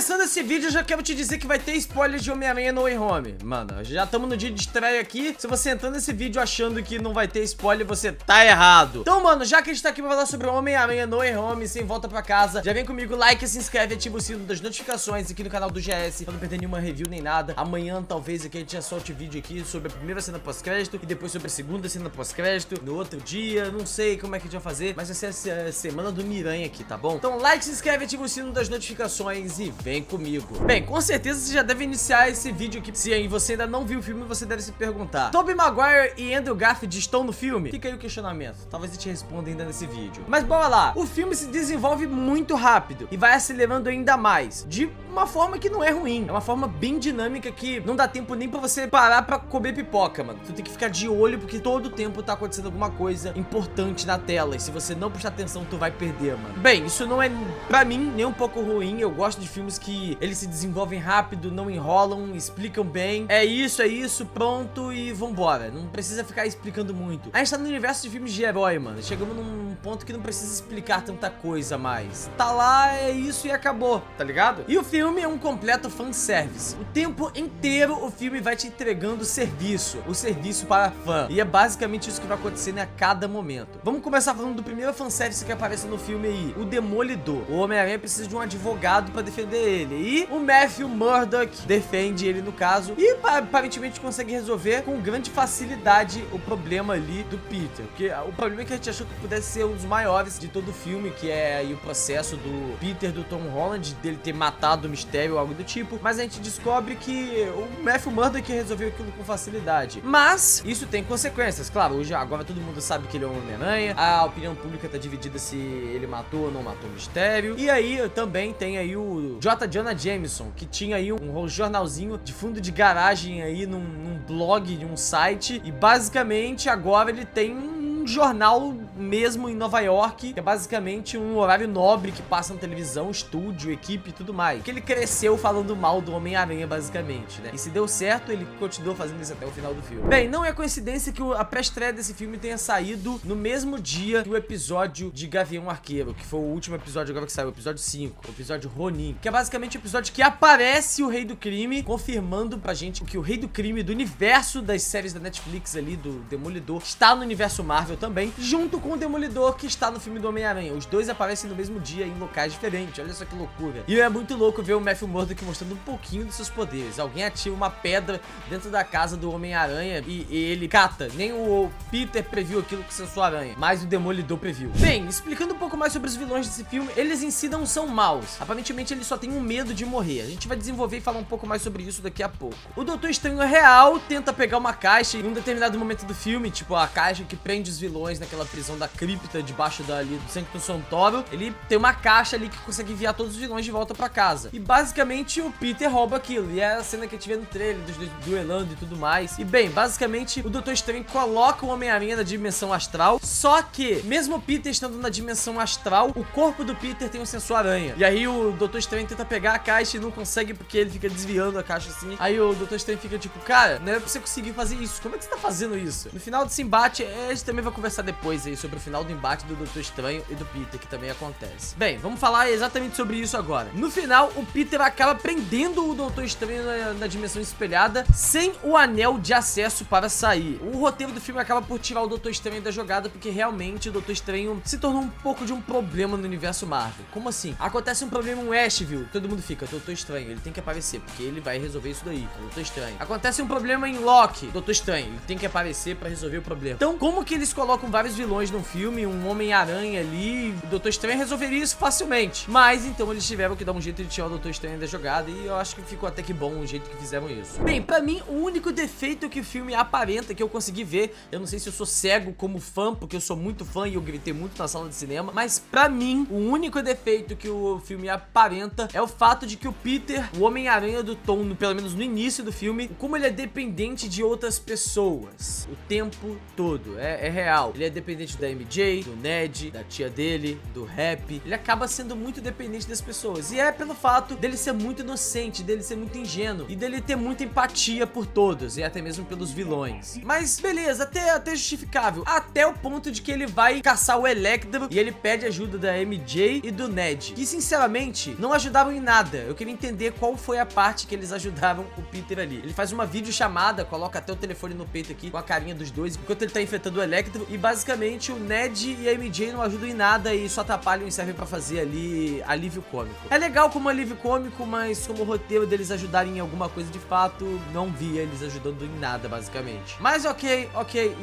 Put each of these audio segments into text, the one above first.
Começando esse vídeo, eu já quero te dizer que vai ter spoiler de Homem-Aranha No Way Home. Mano, já estamos no dia de estreia aqui. Se você entrar nesse vídeo achando que não vai ter spoiler, você tá errado. Então, mano, já que a gente tá aqui pra falar sobre Homem-Aranha No Way Home, sem volta pra casa, já vem comigo, like, se inscreve, ativa o sino das notificações aqui no canal do GS, pra não perder nenhuma review nem nada. Amanhã, talvez, aqui a gente já solte vídeo aqui sobre a primeira cena pós-crédito e depois sobre a segunda cena pós-crédito. No outro dia, não sei como é que a gente vai fazer, mas vai ser a semana do Miranha aqui, tá bom? Então, like, se inscreve, ativa o sino das notificações e vem comigo. Bem, com certeza você já deve iniciar esse vídeo aqui. Se aí você ainda não viu o filme, você deve se perguntar: Tobey Maguire e Andrew Garfield estão no filme? Fica aí o questionamento. Talvez eu te responda ainda nesse vídeo. Mas bora lá. O filme se desenvolve muito rápido e vai acelerando ainda mais, de uma forma que não é ruim. É uma forma bem dinâmica que não dá tempo nem pra você parar pra comer pipoca, mano. Tu tem que ficar de olho porque todo tempo tá acontecendo alguma coisa importante na tela. E se você não prestar atenção, tu vai perder, mano. Bem, isso não é, pra mim, nem um pouco ruim. Eu gosto de filmes que eles se desenvolvem rápido, não enrolam, explicam bem. É isso, pronto e vambora. Não precisa ficar explicando muito. A gente tá no universo de filmes de herói, mano. Chegamos num ponto que não precisa explicar tanta coisa mais. Tá lá, é isso e acabou, tá ligado? E o filme é um completo fanservice. O tempo inteiro o filme vai te entregando serviço. O serviço para fã. E é basicamente isso que vai acontecendo a cada momento. Vamos começar falando do primeiro fanservice que aparece no filme aí. O Demolidor. O Homem-Aranha precisa de um advogado pra defender ele. E o Matthew Murdock defende ele no caso. E aparentemente consegue resolver com grande facilidade o problema ali do Peter. Porque o problema é que a gente achou que pudesse ser um dos maiores de todo o filme, que é aí o processo do Peter, do Tom Holland, dele ter matado o Mistério ou algo do tipo. Mas a gente descobre que o Matthew Murdock resolveu aquilo com facilidade. Mas isso tem consequências. Claro, hoje agora todo mundo sabe que ele é um Homem-Aranha. A opinião pública tá dividida se ele matou ou não matou o Mistério. E aí também tem aí o J. Jonah Jameson, que tinha aí um jornalzinho de fundo de garagem aí num blog de um site. E basicamente agora ele tem um jornal mesmo em Nova York, que é basicamente um horário nobre que passa na televisão, estúdio, equipe e tudo mais. Que ele cresceu falando mal do Homem-Aranha, basicamente, né? E se deu certo, ele continuou fazendo isso até o final do filme. Bem, não é coincidência que a pré-estreia desse filme tenha saído no mesmo dia que o episódio de Gavião Arqueiro, que foi o último episódio agora que saiu, o episódio 5, o episódio Ronin, que é basicamente o episódio que aparece o Rei do Crime, confirmando pra gente que o Rei do Crime do universo das séries da Netflix ali, do Demolidor, está no universo Marvel também, junto com o Demolidor que está no filme do Homem-Aranha. Os dois aparecem no mesmo dia em locais diferentes. Olha só que loucura. E é muito louco ver o Matthew Murdock mostrando um pouquinho dos seus poderes. Alguém ativa uma pedra dentro da casa do Homem-Aranha e ele cata. Nem o Peter previu aquilo que sua sua aranha, mas o Demolidor previu. Bem, explicando um pouco mais sobre os vilões desse filme, eles em si não são maus. Aparentemente eles só têm um medo de morrer. A gente vai desenvolver e falar um pouco mais sobre isso daqui a pouco. O Doutor Estranho real tenta pegar uma caixa em um determinado momento do filme, tipo a caixa que prende os vilões naquela prisão da cripta debaixo ali do Sanctum Sanctorum. Ele tem uma caixa ali que consegue enviar todos os vilões de volta pra casa. E basicamente o Peter rouba aquilo. E é a cena que a gente vê no trailer dos dois duelando e tudo mais. E bem, basicamente o Doutor Estranho coloca o Homem-Aranha na dimensão astral. Só que, mesmo o Peter estando na dimensão astral, o corpo do Peter tem um sensor aranha. E aí o Doutor Estranho tenta pegar a caixa e não consegue porque ele fica desviando a caixa assim. Aí o Doutor Estranho fica tipo, cara, não é pra você conseguir fazer isso. Como é que você tá fazendo isso? No final desse embate, a gente também vai conversar depois aí sobre o final do embate do Doutor Estranho e do Peter, que também acontece. Bem, vamos falar exatamente sobre isso agora. No final, o Peter acaba prendendo o Doutor Estranho na dimensão espelhada sem o anel de acesso para sair. O roteiro do filme acaba por tirar o Doutor Estranho da jogada porque realmente o Doutor Estranho se tornou um pouco de um problema no universo Marvel. Como assim? Acontece um problema em Westview, todo mundo fica, Doutor Estranho, ele tem que aparecer porque ele vai resolver isso daí, Doutor Estranho. Acontece um problema em Loki, Doutor Estranho, ele tem que aparecer para resolver o problema. Então, como que eles colocam vários vilões num filme, um Homem-Aranha ali, o Doutor Estranho resolveria isso facilmente. Mas então eles tiveram que dar um jeito de tirar o Doutor Estranho da jogada e eu acho que ficou até que bom o jeito que fizeram isso. Bem, pra mim, o único defeito que o filme aparenta, que eu consegui ver, eu não sei se eu sou cego como fã, porque eu sou muito fã e eu gritei muito na sala de cinema, mas pra mim, o único defeito que o filme aparenta é o fato de que o Peter, o Homem-Aranha do Tom, pelo menos no início do filme, como ele é dependente de outras pessoas o tempo todo, é real. Ele é dependente do da MJ, do Ned, da tia dele, do Happy. Ele acaba sendo muito dependente das pessoas. E é pelo fato dele ser muito inocente, dele ser muito ingênuo e dele ter muita empatia por todos e até mesmo pelos vilões. Mas beleza, até justificável. Até o ponto de que ele vai caçar o Electro e ele pede ajuda da MJ e do Ned, que sinceramente não ajudaram em nada. Eu queria entender qual foi a parte que eles ajudaram o Peter ali. Ele faz uma videochamada, coloca até o telefone no peito aqui com a carinha dos dois, enquanto ele tá enfrentando o Electro, e basicamente o Ned e a MJ não ajudam em nada e só atrapalham e servem pra fazer ali alívio cômico. É legal como alívio cômico, mas como roteiro deles ajudarem em alguma coisa de fato, não via eles ajudando em nada, basicamente. Mas ok,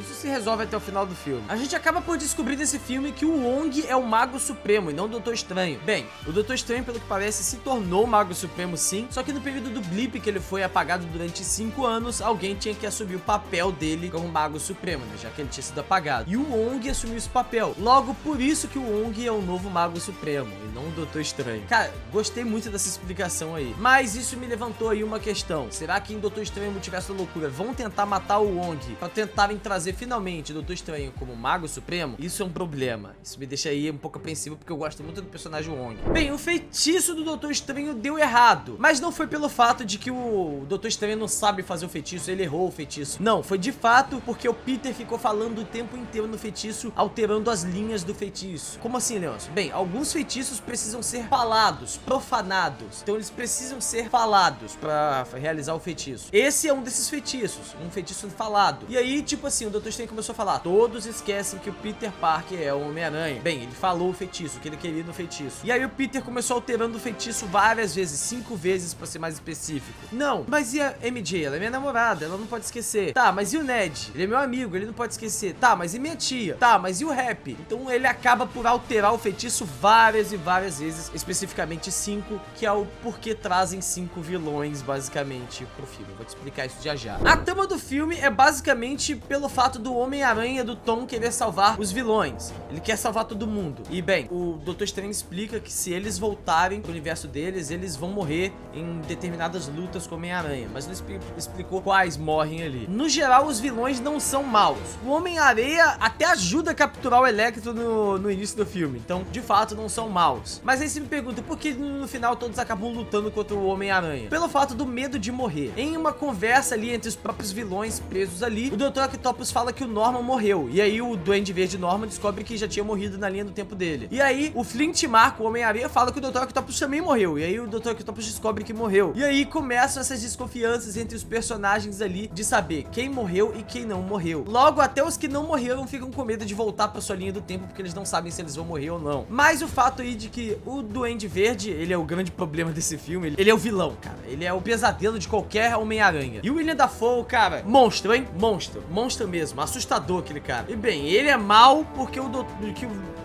isso se resolve até o final do filme. A gente acaba por descobrir nesse filme que o Wong é o Mago Supremo e não o Doutor Estranho. Bem, o Doutor Estranho, pelo que parece, se tornou o Mago Supremo sim, só que no período do blip, que ele foi apagado durante 5 anos, alguém tinha que assumir o papel dele como Mago Supremo, né? Já que ele tinha sido apagado. E o Wong assumiu esse papel. Logo, por isso que o Wong é o novo Mago Supremo e não o Doutor Estranho. Cara, gostei muito dessa explicação aí. Mas isso me levantou aí uma questão. Será que em Doutor Estranho e Multiverso da Loucura vão tentar matar o Wong pra tentarem trazer finalmente o Doutor Estranho como Mago Supremo? Isso é um problema. Isso me deixa aí um pouco apreensivo porque eu gosto muito do personagem Wong. Bem, o feitiço do Doutor Estranho deu errado. Mas não foi pelo fato de que o Doutor Estranho não sabe fazer o feitiço, ele errou o feitiço. Não, foi de fato porque o Peter ficou falando o tempo inteiro no feitiço, alterando as linhas do feitiço. Como assim, Leôncio? Bem, alguns feitiços precisam ser falados, profanados. Então eles precisam ser falados pra realizar o feitiço. Esse é um desses feitiços, um feitiço falado. E aí, tipo assim, o Doutor Estranho começou a falar: todos esquecem que o Peter Parker é o Homem-Aranha. Bem, ele falou o feitiço, o que ele queria no feitiço. E aí o Peter começou alterando o feitiço várias vezes, 5 vezes pra ser mais específico. Não, mas e a MJ? Ela é minha namorada, ela não pode esquecer. Tá, mas e o Ned? Ele é meu amigo, ele não pode esquecer. Tá, mas e minha tia? Tá, mas e o Happy? Então ele acaba por alterar o feitiço várias e várias vezes, especificamente 5, que é o porquê trazem 5 vilões, basicamente, pro filme. Vou te explicar isso já já. A trama do filme é basicamente pelo fato do Homem-Aranha, do Tom, querer salvar os vilões. Ele quer salvar todo mundo. E bem, o Doutor Estranho explica que se eles voltarem pro universo deles, eles vão morrer em determinadas lutas com o Homem-Aranha, mas não explicou quais morrem ali. No geral, os vilões não são maus. O Homem-Areia até ajuda a capturar o Electro no início do filme, então de fato não são maus. Mas aí você me pergunta, por que no final todos acabam lutando contra o Homem-Aranha? Pelo fato do medo de morrer. Em uma conversa ali entre os próprios vilões presos ali, o Dr. Octopus fala que o Norman morreu, e aí o Duende Verde Norman descobre que já tinha morrido na linha do tempo dele. E aí o Flint Marco, o Homem-Aranha, fala que o Dr. Octopus também morreu, e aí o Dr. Octopus descobre que morreu. E aí começam essas desconfianças entre os personagens ali de saber quem morreu e quem não morreu. Logo, até os que não morreram ficam com medo de voltar pra sua linha do tempo, porque eles não sabem se eles vão morrer ou não. Mas o fato aí de que o Duende Verde, ele é o grande problema desse filme, ele é o vilão, cara. Ele é o pesadelo de qualquer Homem-Aranha. E o William Dafoe, cara, monstro, hein? Monstro. Monstro mesmo. Assustador aquele cara. E bem, ele é mal porque o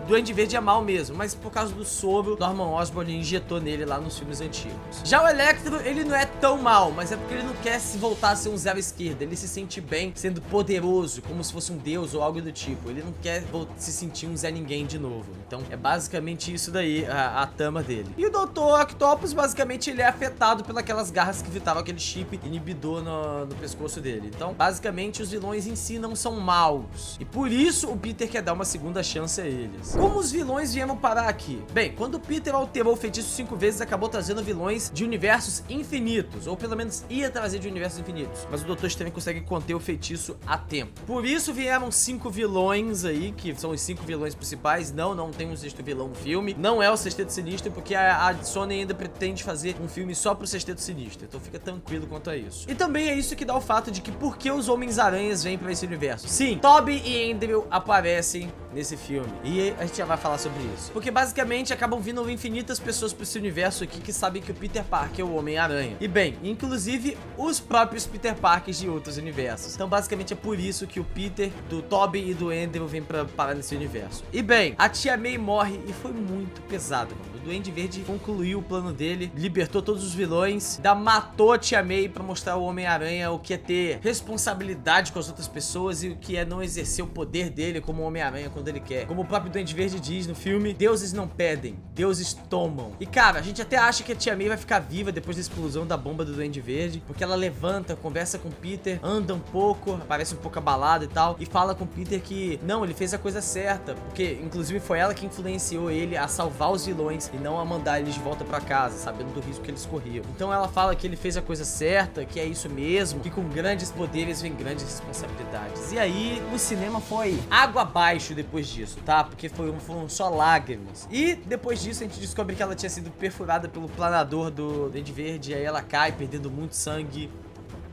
Duende Verde é mal mesmo, mas por causa do soro, Norman Osborn injetou nele lá nos filmes antigos. Já o Electro, ele não é tão mal, mas é porque ele não quer se voltar a ser um zero esquerda. Ele se sente bem sendo poderoso, como se fosse um deus ou algo do tipo. Ele não quer se sentir um Zé Ninguém de novo. Então é basicamente isso daí, a trama dele. E o Dr. Octopus, basicamente, ele é afetado pelas garras que fitavam aquele chip inibidor no pescoço dele. Então, basicamente, os vilões em si não são maus. E por isso o Peter quer dar uma segunda chance a eles. Como os vilões vieram parar aqui? Bem, quando o Peter alterou o feitiço 5 vezes, acabou trazendo vilões de universos infinitos, ou pelo menos ia trazer de universos infinitos, mas o Doutor Estranho consegue conter o feitiço a tempo. Por isso vieram 5 vilões aí, que são os 5 vilões principais. Não tem um 6º vilão no filme, não é o Sexteto Sinistro, porque a Sony ainda pretende fazer um filme só pro Sexteto Sinistro, então fica tranquilo quanto a isso. E também é isso que dá o fato de que por que os Homens-Aranhas vêm pra esse universo? Sim, Tobey e Andrew aparecem nesse filme, e a gente já vai falar sobre isso, porque basicamente acabam vindo infinitas pessoas pra esse universo aqui que sabem que o Peter Parker é o Homem-Aranha. E bem, inclusive os próprios Peter Parkers de outros universos. Então basicamente é por isso que o Peter, do Tobey e do Andrew vêm pra parar nesse universo. E bem, a Tia May morre e foi muito pesado, mano. Duende Verde concluiu o plano dele, libertou todos os vilões, ainda matou a Tia May pra mostrar ao Homem-Aranha o que é ter responsabilidade com as outras pessoas e o que é não exercer o poder dele como Homem-Aranha quando ele quer. Como o próprio Duende Verde diz no filme, deuses não pedem, deuses tomam. E cara, a gente até acha que a Tia May vai ficar viva depois da explosão da bomba do Duende Verde, porque ela levanta, conversa com o Peter, anda um pouco, parece um pouco abalada e tal, e fala com o Peter que não, ele fez a coisa certa, porque inclusive foi ela que influenciou ele a salvar os vilões e não a mandar eles de volta pra casa, sabendo do risco que eles corriam. Então ela fala que ele fez a coisa certa, que é isso mesmo, que com grandes poderes vem grandes responsabilidades. E aí o cinema foi água abaixo depois disso, tá? Porque foram só lágrimas. E depois disso a gente descobre que ela tinha sido perfurada pelo planador do Duende Verde, e aí ela cai perdendo muito sangue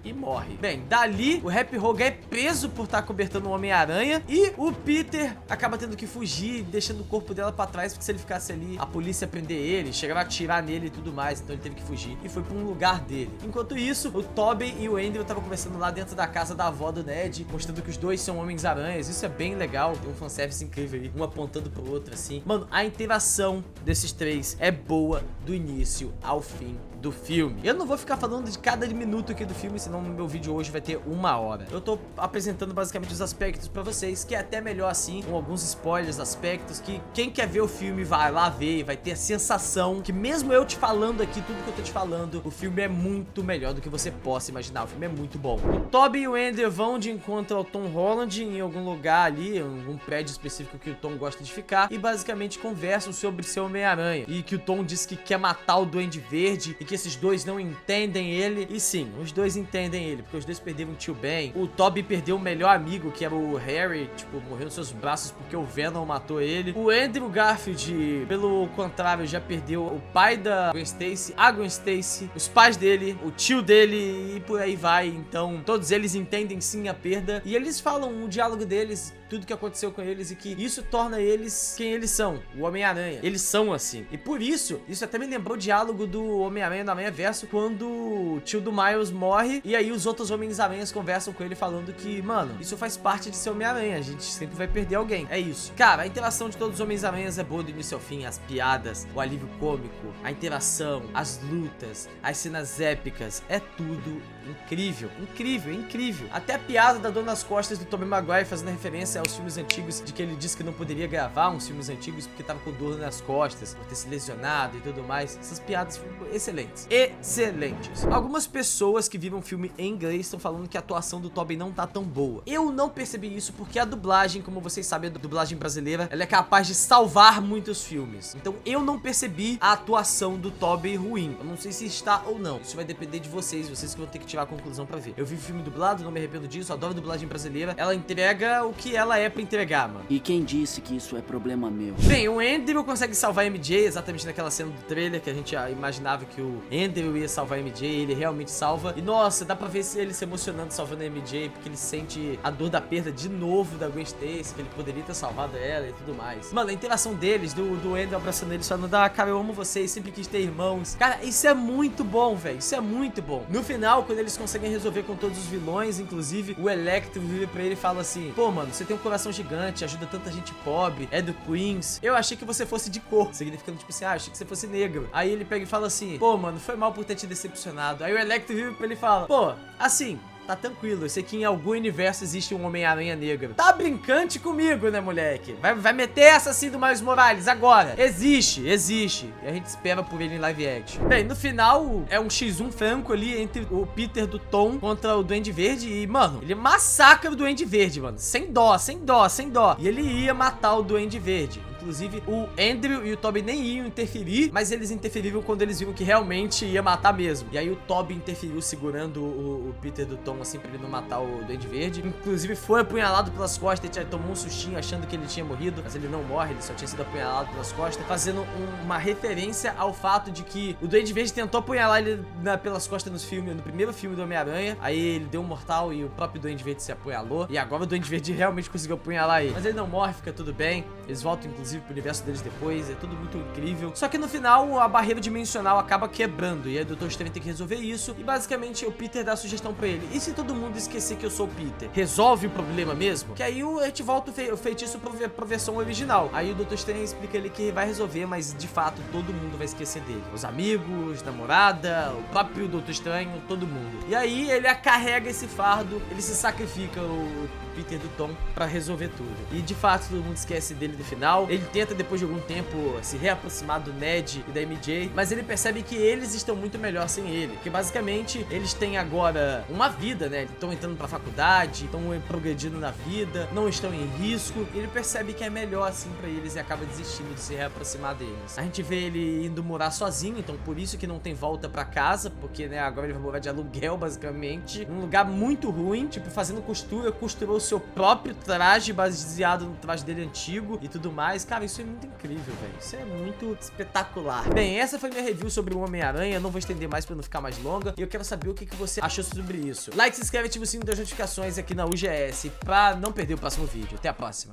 e morre. Bem, dali o Happy Hogan é preso por estar cobertando o Homem-Aranha e o Peter acaba tendo que fugir, deixando o corpo dela pra trás, porque se ele ficasse ali, a polícia ia prender ele, chegava a atirar nele e tudo mais, então ele teve que fugir e foi pra um lugar dele. Enquanto isso, o Tobey e o Andrew estavam conversando lá dentro da casa da avó do Ned, mostrando que os dois são Homens-Aranhas. Isso é bem legal, tem um fanservice incrível aí, um apontando pro outro assim. Mano, a interação desses três é boa do início ao fim do filme. Eu não vou ficar falando de cada minuto aqui do filme, senão no meu vídeo hoje vai ter 1 hora. Eu tô apresentando basicamente os aspectos pra vocês, que é até melhor assim, com alguns spoilers, aspectos que quem quer ver o filme vai lá ver e vai ter a sensação que mesmo eu te falando aqui tudo que eu tô te falando, o filme é muito melhor do que você possa imaginar. O filme é muito bom. O Tobey e o Andrew vão de encontro ao Tom Holland em algum lugar ali, em algum prédio específico que o Tom gosta de ficar, e basicamente conversam sobre seu Homem-Aranha, e que o Tom diz que quer matar o Duende Verde e que esses dois não entendem ele. E sim, os dois entendem ele, porque os dois perderam o tio Ben. O Tobey perdeu o melhor amigo, que era o Harry, tipo, morreu nos seus braços porque o Venom matou ele. O Andrew Garfield, pelo contrário, já perdeu o pai da Gwen Stacy, a Gwen Stacy, os pais dele, o tio dele e por aí vai. Então, todos eles entendem sim a perda e eles falam o diálogo deles, tudo que aconteceu com eles e que isso torna eles quem eles são, o Homem-Aranha. Eles são assim. E por isso até me lembrou o diálogo do Homem-Aranha no Aranha-Verso, quando o tio do Miles morre e aí os outros Homens-Aranhas conversam com ele falando que, mano, isso faz parte de ser Homem-Aranha, a gente sempre vai perder alguém. É isso. Cara, a interação de todos os Homens-Aranhas é boa do início ao fim, as piadas, o alívio cômico, a interação, as lutas, as cenas épicas, é tudo incrível, incrível, incrível. Até a piada da dor nas costas do Tobey Maguire fazendo referência aos filmes antigos, de que ele disse que não poderia gravar uns filmes antigos porque tava com dor nas costas, por ter se lesionado e tudo mais. Essas piadas foram excelentes. Excelentes. Algumas pessoas que viram o filme em inglês estão falando que a atuação do Tobey não tá tão boa. Eu não percebi isso porque a dublagem, como vocês sabem, a dublagem brasileira, ela é capaz de salvar muitos filmes. Então eu não percebi a atuação do Tobey ruim. Eu não sei se está ou não. Isso vai depender de vocês que vão ter que tirar a conclusão pra ver. Eu vi o filme dublado, não me arrependo disso, adoro a dublagem brasileira. Ela entrega o que ela é pra entregar, mano. E quem disse que isso é problema meu? Bem, o Andrew consegue salvar a MJ exatamente naquela cena do trailer que a gente imaginava que o Andrew ia salvar a MJ, ele realmente salva. E nossa, dá pra ver ele se emocionando salvando a MJ, porque ele sente a dor da perda de novo da Gwen Stacy, que ele poderia ter salvado ela e tudo mais. Mano, a interação deles, do Andrew abraçando ele, falando, cara, eu amo vocês, sempre quis ter irmãos. Cara, isso é muito bom, velho, isso é muito bom. No final, quando eles conseguem resolver com todos os vilões, inclusive o Electro vira pra ele e fala assim, pô, mano, você tem um coração gigante, ajuda tanta gente pobre, é do Queens. Eu achei que você fosse de cor, significando tipo assim, achei que você fosse negro. Aí ele pega e fala assim, pô, mano, foi mal por ter te decepcionado. Aí o Electro vira pra ele e fala, pô, assim, tá tranquilo, eu sei que em algum universo existe um Homem-Aranha negro. Tá brincante comigo, né, moleque? Vai meter essa assim do Miles Morales agora. Existe. E a gente espera por ele em live action. Bem, no final, é um X1 franco ali entre o Peter do Tom contra o Duende Verde e, mano, ele massacra o Duende Verde, mano. Sem dó. E ele ia matar o Duende Verde. Inclusive, o Andrew e o Tobey nem iam interferir, mas eles interferiram quando eles viram que realmente ia matar mesmo. E aí o Tobey interferiu segurando o Peter do Tom, assim, pra ele não matar o Duende Verde. Inclusive, foi apunhalado pelas costas, ele tomou um sustinho achando que ele tinha morrido, mas ele não morre, ele só tinha sido apunhalado pelas costas, fazendo uma referência ao fato de que o Duende Verde tentou apunhalar ele pelas costas no primeiro filme do Homem-Aranha, aí ele deu um mortal e o próprio Duende Verde se apunhalou, e agora o Duende Verde realmente conseguiu apunhalar ele. Mas ele não morre, fica tudo bem, eles voltam, inclusive, inclusive pro universo deles depois, é tudo muito incrível. Só que no final a barreira dimensional acaba quebrando e aí o Dr. Estranho tem que resolver isso e basicamente o Peter dá a sugestão pra ele: e se todo mundo esquecer que eu sou o Peter? Resolve o problema mesmo? Que aí a gente volta o feitiço pra versão original. Aí o Dr. Estranho explica ele que vai resolver, mas de fato todo mundo vai esquecer dele. Os amigos, namorada, o próprio Dr. Estranho, todo mundo. E aí ele carrega esse fardo, ele se sacrifica, o Peter do Tom, pra resolver tudo. E de fato todo mundo esquece dele no final. Ele tenta depois de algum tempo se reaproximar do Ned e da MJ, mas ele percebe que eles estão muito melhor sem ele, porque basicamente eles têm agora uma vida, né? Eles estão entrando pra faculdade, estão progredindo na vida, não estão em risco, e ele percebe que é melhor assim pra eles e acaba desistindo de se reaproximar deles. A gente vê ele indo morar sozinho, então por isso que não tem volta pra casa, porque né, agora ele vai morar de aluguel basicamente, num lugar muito ruim, tipo fazendo costura, costurou o seu próprio traje baseado no traje dele antigo e tudo mais. Cara, isso é muito incrível, velho. Isso é muito espetacular. Bem, essa foi minha review sobre o Homem-Aranha. Não vou estender mais pra não ficar mais longa. E eu quero saber o que você achou sobre isso. Like, se inscreve, ativa o sininho das notificações aqui na UGS pra não perder o próximo vídeo. Até a próxima.